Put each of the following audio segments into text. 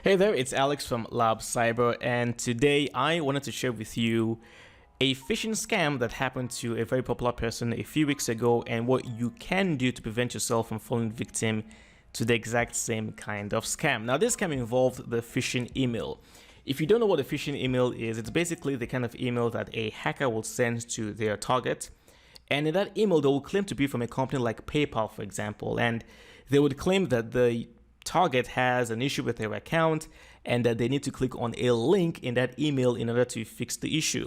Hey there, it's Alex from Lab Cyber, and today I wanted to share with you a phishing scam that happened to a very popular person a few weeks ago and what you can do to prevent yourself from falling victim to the exact same kind of scam. Now, this scam involved the phishing email. If you don't know what a phishing email is, it's basically the kind of email that a hacker will send to their target. And in that email, they will claim to be from a company like PayPal, for example, and they would claim that the target has an issue with their account and that they need to click on a link in that email in order to fix the issue.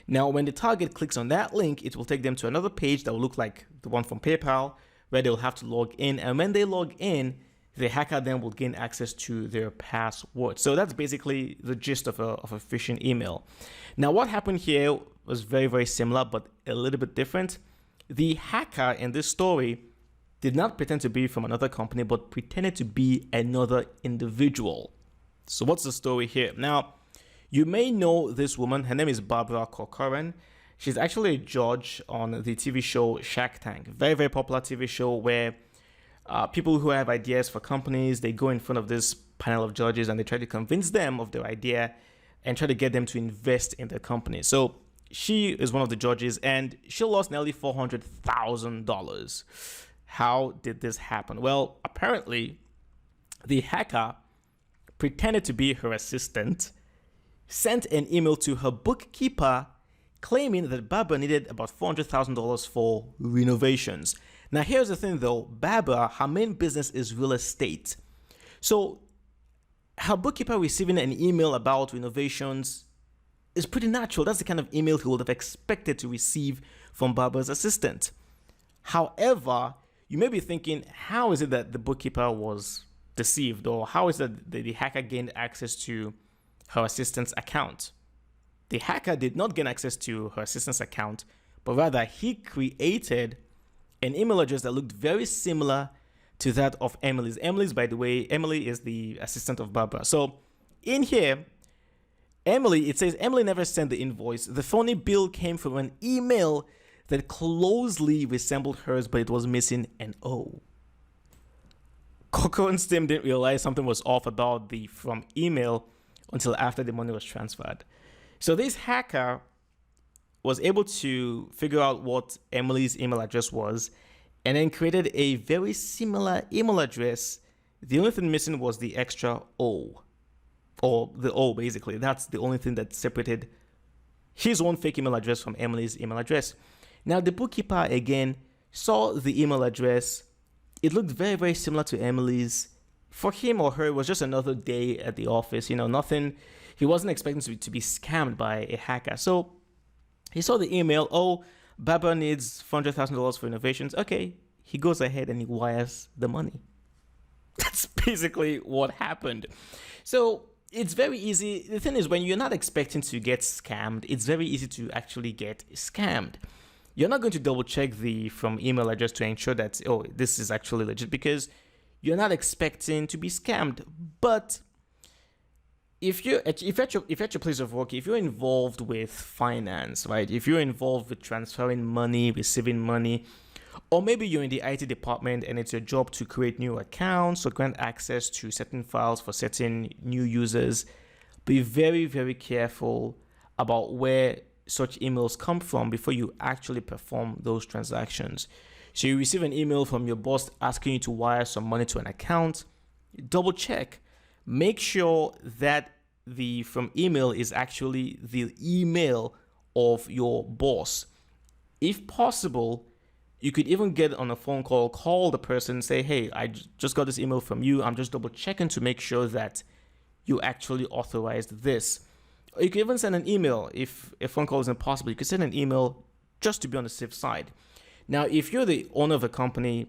Now, when the target clicks on that link, it will take them to another page that will look like the one from PayPal, where they'll have to log in. And when they log in, the hacker then will gain access to their password. So that's basically the gist of a phishing email. Now, what happened here was very, very similar, but a little bit different. The hacker in this story did not pretend to be from another company, but pretended to be another individual. So what's the story here? Now, you may know this woman. Her name is Barbara Corcoran. She's actually a judge on the TV show Shark Tank. Very, very popular TV show where people who have ideas for companies, they go in front of this panel of judges and they try to convince them of their idea and try to get them to invest in the company. So she is one of the judges and she lost nearly $400,000. How did this happen? Well, apparently the hacker pretended to be her assistant, sent an email to her bookkeeper claiming that Barbara needed about $400,000 for renovations. Now, here's the thing though, Barbara, her main business is real estate. So her bookkeeper receiving an email about renovations is pretty natural. That's the kind of email he would have expected to receive from Barbara's assistant. However, you may be thinking, how is it that the bookkeeper was deceived, or how is it that the hacker gained access to her assistant's account? The hacker did not gain access to her assistant's account, but rather he created an email address that looked very similar to that of Emily's. Emily's, by the way, Emily is the assistant of Barbara. So in here, it says Emily never sent the invoice. The phony bill came from an email that closely resembled hers, but it was missing an O. Corcoran's team didn't realize something was off about the from email until after the money was transferred. So this hacker was able to figure out what Emily's email address was and then created a very similar email address. The only thing missing was the extra O, or the O basically. That's the only thing that separated his own fake email address from Emily's email address. Now, the bookkeeper, again, saw the email address. It looked very, very similar to Emily's. For him or her, it was just another day at the office. You know, nothing. He wasn't expecting to be scammed by a hacker. So he saw the email. Oh, Barbara needs $400,000 for innovations. Okay, he goes ahead and he wires the money. That's basically what happened. So it's very easy. The thing is, when you're not expecting to get scammed, it's very easy to actually get scammed. You're not going to double check the from email address to ensure that, oh, this is actually legit, because you're not expecting to be scammed. But if at your place of work, if you're involved with finance, right? If you're involved with transferring money, receiving money, or maybe you're in the IT department and it's your job to create new accounts or grant access to certain files for certain new users, be very, very careful about where such emails come from before you actually perform those transactions. So you receive an email from your boss asking you to wire some money to an account, double check, make sure that the from email is actually the email of your boss. If possible, you could even get on a phone call the person, say, hey, I just got this email from you. I'm just double checking to make sure that you actually authorized this. Or you can even send an email. If a phone call is impossible, you can send an email just to be on the safe side. Now, if you're the owner of a company,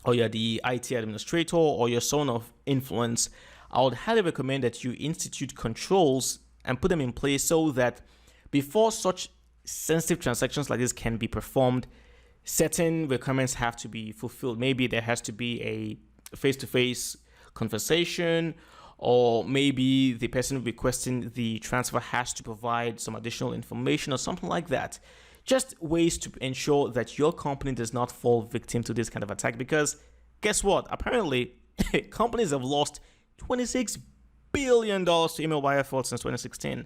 or you're the IT administrator, or you're someone of influence, I would highly recommend that you institute controls and put them in place so that before such sensitive transactions like this can be performed, certain requirements have to be fulfilled. Maybe there has to be a face-to-face conversation, or maybe the person requesting the transfer has to provide some additional information or something like that. Just ways to ensure that your company does not fall victim to this kind of attack, because guess what? Apparently, companies have lost $26 billion to email wire fraud since 2016.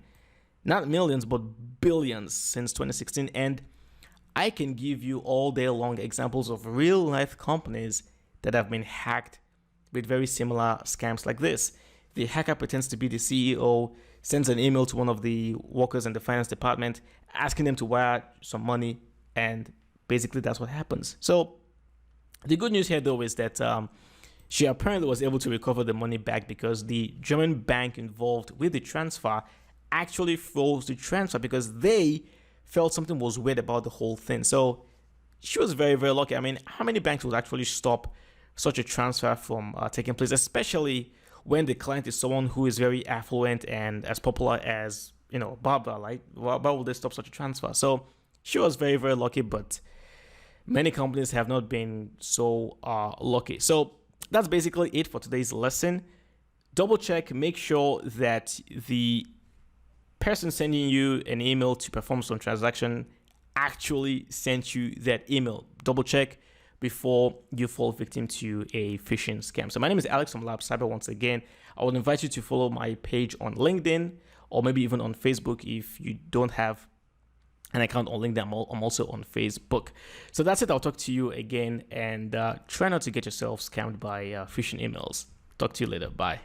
Not millions, but billions since 2016. And I can give you all day long examples of real life companies that have been hacked with very similar scams like this. The hacker pretends to be the CEO, sends an email to one of the workers in the finance department, asking them to wire some money, and basically that's what happens. So the good news here, though, is that she apparently was able to recover the money back because the German bank involved with the transfer actually froze the transfer because they felt something was weird about the whole thing. So she was very, very lucky. I mean, how many banks would actually stop such a transfer from taking place, especially when the client is someone who is very affluent and as popular as, Barbara? Like, why would they stop such a transfer? So she was very, very lucky, but many companies have not been so lucky. So that's basically it for today's lesson. Double check, make sure that the person sending you an email to perform some transaction actually sent you that email. Double check before you fall victim to a phishing scam. So my name is Alex from Lab Cyber. Once again, I would invite you to follow my page on LinkedIn or maybe even on Facebook if you don't have an account on LinkedIn. I'm also on Facebook. So that's it. I'll talk to you again, and try not to get yourself scammed by phishing emails. Talk to you later. Bye.